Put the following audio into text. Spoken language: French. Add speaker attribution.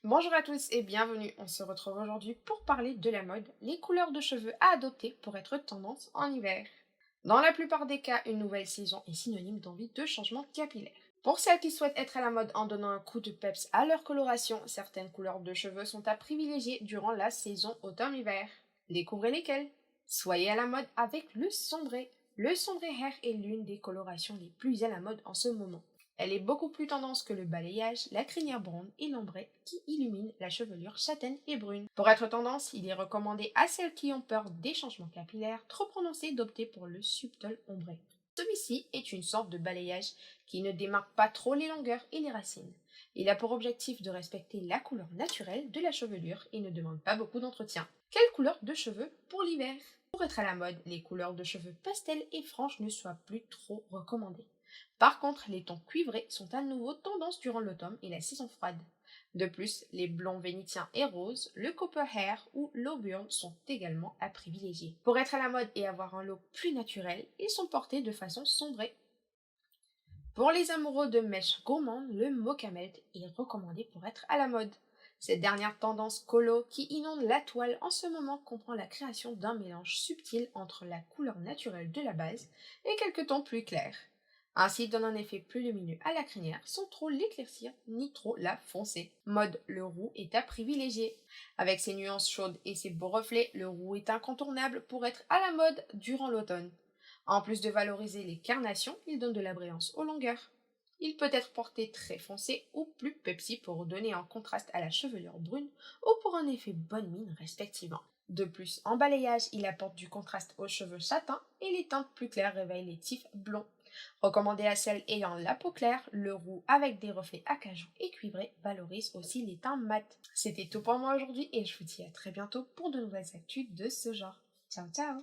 Speaker 1: Bonjour à tous et bienvenue, on se retrouve aujourd'hui pour parler de la mode, les couleurs de cheveux à adopter pour être tendance en hiver. Dans la plupart des cas, une nouvelle saison est synonyme d'envie de changement capillaire. Pour celles qui souhaitent être à la mode en donnant un coup de peps à leur coloration, certaines couleurs de cheveux sont à privilégier durant la saison automne-hiver. Découvrez lesquelles. Soyez à la mode avec le sombré. Le sombré hair est l'une des colorations les plus à la mode en ce moment. Elle est beaucoup plus tendance que le balayage, la crinière blonde et l'ombré qui illumine la chevelure châtaine et brune. Pour être tendance, il est recommandé à celles qui ont peur des changements capillaires trop prononcés d'opter pour le subtle ombré. Celui-ci est une sorte de balayage qui ne démarque pas trop les longueurs et les racines. Il a pour objectif de respecter la couleur naturelle de la chevelure et ne demande pas beaucoup d'entretien. Quelle couleur de cheveux pour l'hiver? Pour être à la mode, les couleurs de cheveux pastel et franches ne soient plus trop recommandées. Par contre, les tons cuivrés sont à nouveau tendance durant l'automne et la saison froide. De plus, les blonds vénitiens et roses, le copper hair ou l'auburn sont également à privilégier. Pour être à la mode et avoir un look plus naturel, ils sont portés de façon sombrée. Pour les amoureux de mèches gourmandes, le mocha melt est recommandé pour être à la mode. Cette dernière tendance colo qui inonde la toile en ce moment comprend la création d'un mélange subtil entre la couleur naturelle de la base et quelques tons plus clairs. Ainsi donne un effet plus lumineux à la crinière sans trop l'éclaircir ni trop la foncer. Mode le roux est à privilégier. Avec ses nuances chaudes et ses beaux reflets, le roux est incontournable pour être à la mode durant l'automne. En plus de valoriser les carnations, il donne de la brillance aux longueurs. Il peut être porté très foncé ou plus pepsi pour donner un contraste à la chevelure brune ou pour un effet bonne mine respectivement. De plus, en balayage, il apporte du contraste aux cheveux châtains et les teintes plus claires réveillent les tifs blonds. Recommandé à celles ayant la peau claire, le roux avec des reflets acajou et cuivré valorise aussi les teints mat. C'était tout pour moi aujourd'hui et je vous dis à très bientôt pour de nouvelles actus de ce genre. Ciao ciao!